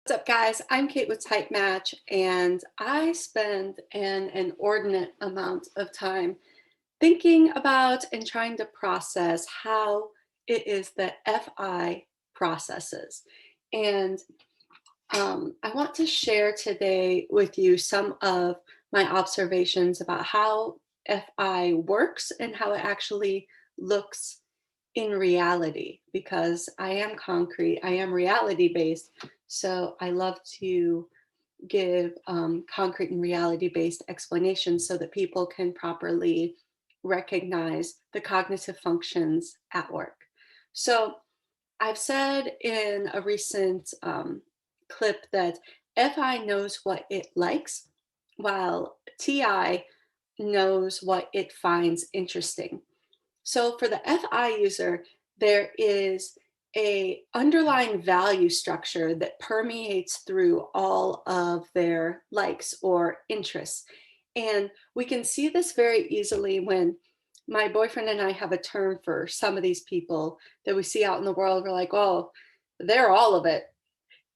What's up, guys? I'm Kate with TypeMatch, and I spend an inordinate amount of time thinking about and trying to process how it is that FI processes. And I want to share today with you some of my observations about how FI works and how it actually looks in reality, because I am concrete, I am reality based. So I love to give concrete and reality based explanations so that people can properly recognize the cognitive functions at work. So I've said in a recent clip that FI knows what it likes, while TI knows what it finds interesting. So for the FI user, there is a underlying value structure that permeates through all of their likes or interests. And we can see this very easily when my boyfriend and I have a term for some of these people that we see out in the world. We're like, oh, they're all of it.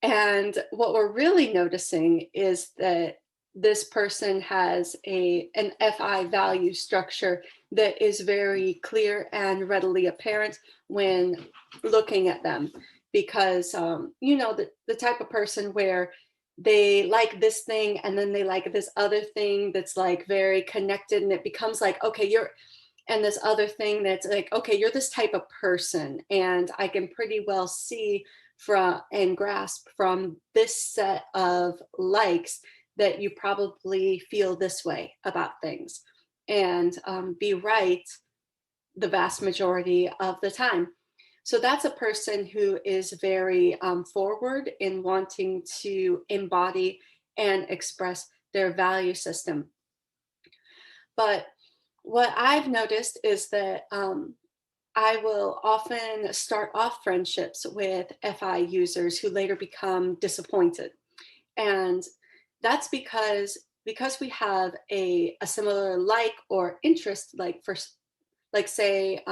And what we're really noticing is that this person has an FI value structure that is very clear and readily apparent when looking at them. Because, the type of person where they like this thing and then they like this other thing that's like very connected, and it becomes like, okay, and this other thing that's like, okay, you're this type of person. And I can pretty well see from and grasp from this set of likes that you probably feel this way about things, and be right the vast majority of the time. So that's a person who is very forward in wanting to embody and express their value system. But what I've noticed is that I will often start off friendships with FI users who later become disappointed. And that's because we have a similar like or interest, like like say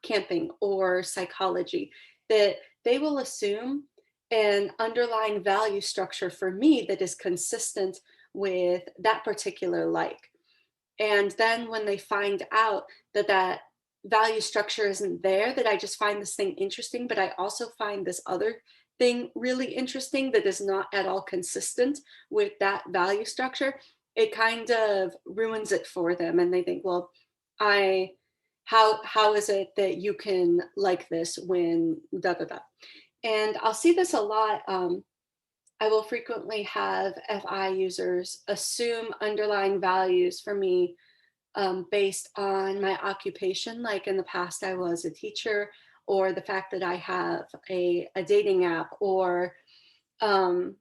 camping or psychology, that they will assume an underlying value structure for me that is consistent with that particular like. And then when they find out that that value structure isn't there, that I just find this thing interesting, but I also find this other thing really interesting that is not at all consistent with that value structure, it kind of ruins it for them. And they think, well, I how is it that you can like this when da da da? And I'll see this a lot. I will frequently have FI users assume underlying values for me based on my occupation. Like in the past, I was a teacher, or the fact that I have a dating app, or um,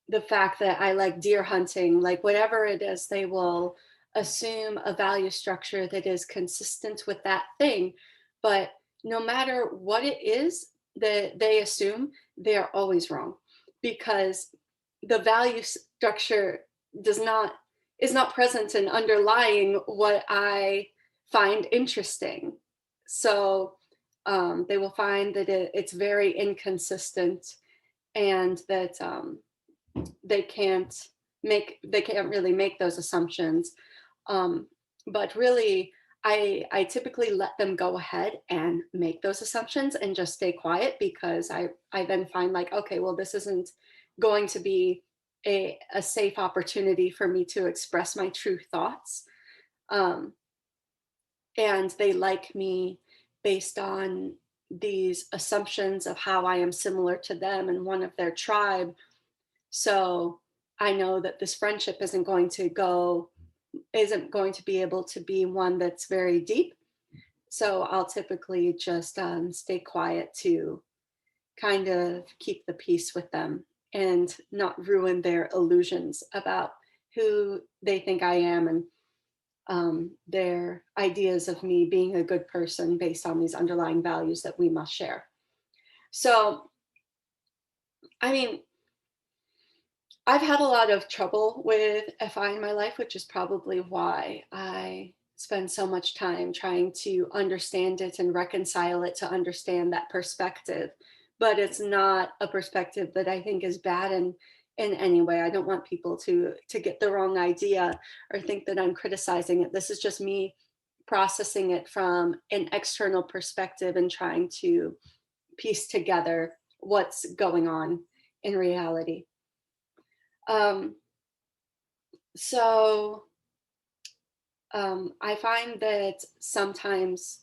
the fact that I like deer hunting, like whatever it is, they will assume a value structure that is consistent with that thing. But no matter what it is that they assume, they're always wrong, because the value structure does not is not present in underlying what I find interesting. So they will find that it's very inconsistent, and that they can't really make those assumptions. Um, but really, I typically let them go ahead and make those assumptions and just stay quiet, because I then find like, okay, well, this isn't going to be a safe opportunity for me to express my true thoughts. Um, and they like me based on these assumptions of how I am similar to them and one of their tribe. So I know that this friendship isn't going to be able to be one that's very deep. So I'll typically just stay quiet to kind of keep the peace with them and not ruin their illusions about who they think I am, and their ideas of me being a good person based on these underlying values that we must share. So, I mean, I've had a lot of trouble with FI in my life, which is probably why I spend so much time trying to understand it and reconcile it to understand that perspective. but it's not a perspective that I think is bad in any way. I don't want people to get the wrong idea or think that I'm criticizing it. This is just me processing it from an external perspective and trying to piece together what's going on in reality. Um, so I find that sometimes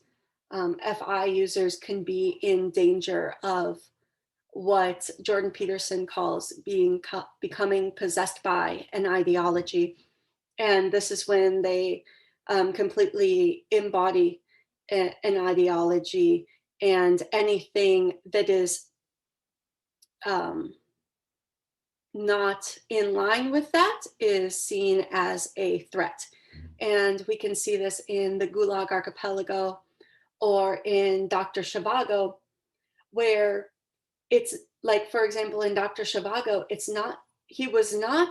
FI users can be in danger of what Jordan Peterson calls becoming possessed by an ideology. And this is when they completely embody an ideology, and anything that is um, not in line with that is seen as a threat. And we can see this in the Gulag Archipelago or in Dr. Zhivago, where it's like, for example, in Dr. Zhivago, he was not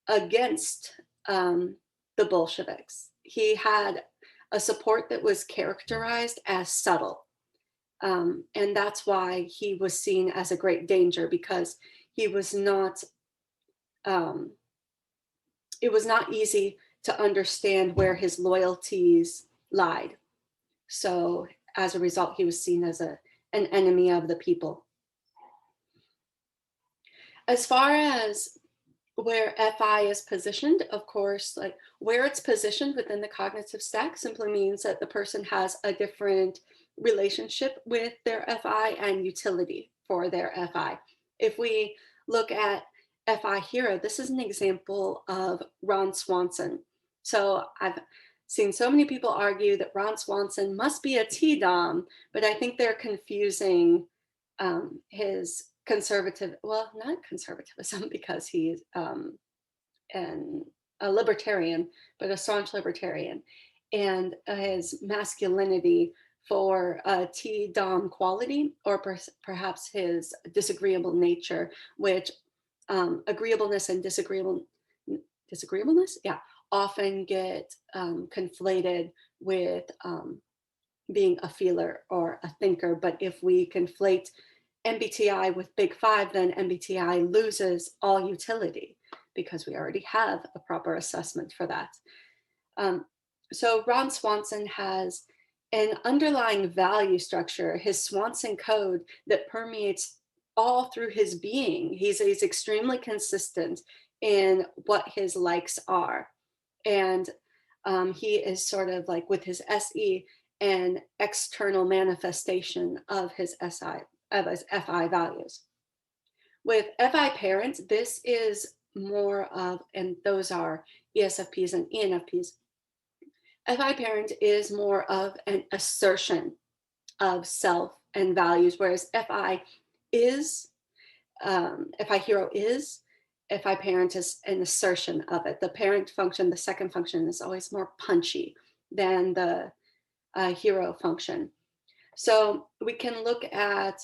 against the Bolsheviks. He had a support that was characterized as subtle. And that's why he was seen as a great danger, because he was not, it was not easy to understand where his loyalties lied. So as a result, he was seen as an enemy of the people. As far as where FI is positioned, of course, like where it's positioned within the cognitive stack simply means that the person has a different relationship with their FI and utility for their FI. If we look at FI hero, this is an example of Ron Swanson. So I've seen so many people argue that Ron Swanson must be a T-Dom, but I think they're confusing his conservative, well, not conservatism, because he's a libertarian, but a staunch libertarian, and his masculinity for T-Dom quality, or perhaps his disagreeable nature, which agreeableness and disagreeableness, yeah, often get conflated with being a feeler or a thinker. But if we conflate MBTI with Big Five, then MBTI loses all utility because we already have a proper assessment for that. So Ron Swanson has an underlying value structure, his Swanson code, that permeates all through his being. He's extremely consistent in what his likes are. And he is sort of like, with his SE, an external manifestation of his FI values. With FI parents, this is more of, and those are ESFPs and ENFPs. FI parent is more of an assertion of self and values, whereas FI hero is, FI parent is an assertion of it. The parent function, the second function, is always more punchy than the hero function. So we can look at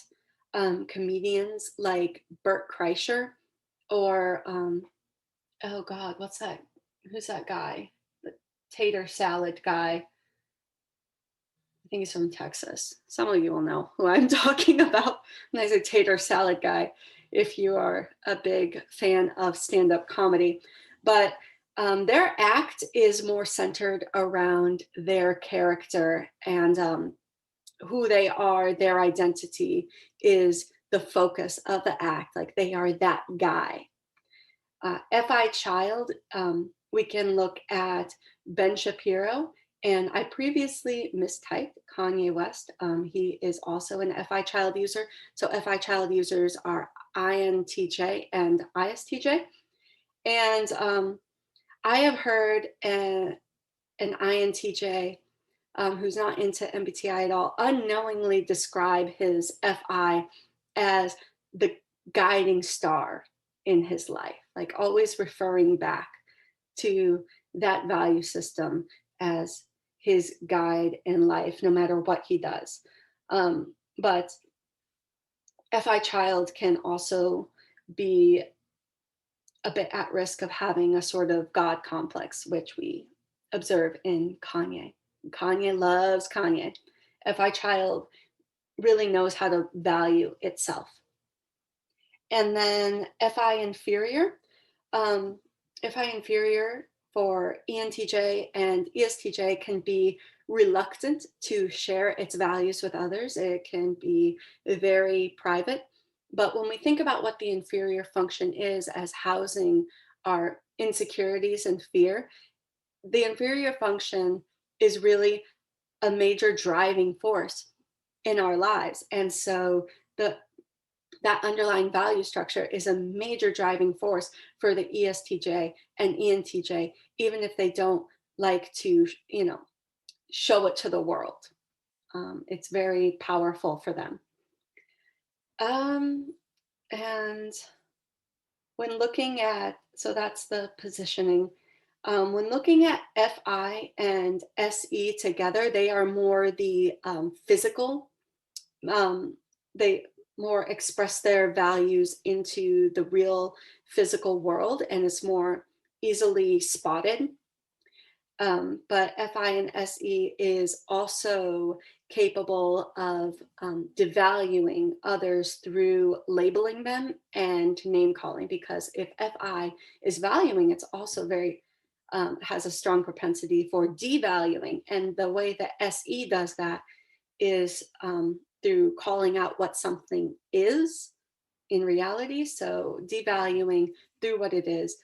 comedians like Bert Kreischer, or oh God, what's that? Who's that guy? The tater salad guy. I think he's from Texas. Some of you will know who I'm talking about when I say tater salad guy, if you are a big fan of stand-up comedy. But their act is more centered around their character, and who they are. Their identity is the focus of the act. Like, they are that guy. FI child, we can look at Ben Shapiro, and I previously mistyped Kanye West. He is also an FI child user. So FI child users are INTJ and ISTJ. And I have heard an INTJ who's not into MBTI at all unknowingly describe his FI as the guiding star in his life, like always referring back to that value system as his guide in life, no matter what he does. But FI child can also be a bit at risk of having a sort of God complex, which we observe in Kanye. Kanye loves Kanye. FI child really knows how to value itself. And then FI inferior. Um, FI inferior for ENTJ and ESTJ can be reluctant to share its values with others. It can be very private. But when we think about what the inferior function is as housing our insecurities and fear, the inferior function is really a major driving force in our lives. And so the that underlying value structure is a major driving force for the ESTJ and ENTJ, even if they don't like to, show it to the world. It's very powerful for them. Um, and when looking at, so that's the positioning. When looking at FI and SE together, they are more the physical. Um, they more express their values into the real physical world and is more easily spotted. But FI and SE is also capable of devaluing others through labeling them and name calling. Because if FI is valuing, it's also very has a strong propensity for devaluing. And the way that SE does that is through calling out what something is in reality. So devaluing through what it is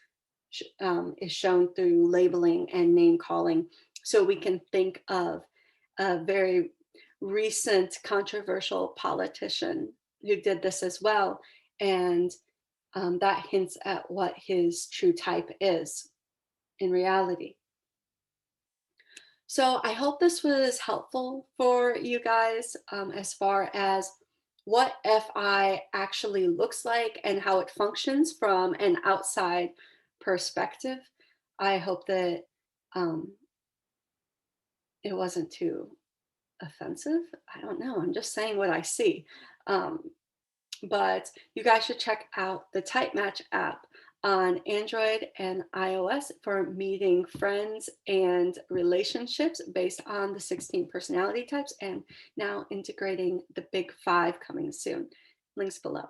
shown through labeling and name calling. So we can think of a very recent controversial politician who did this as well. And that hints at what his true type is in reality. So I hope this was helpful for you guys as far as what FI actually looks like and how it functions from an outside perspective. I hope that um, it wasn't too offensive. I don't know. I'm just saying what I see. Um, but you guys should check out the TypeMatch app on Android and iOS for meeting friends and relationships based on the 16 personality types, and now integrating the big five coming soon. Links below.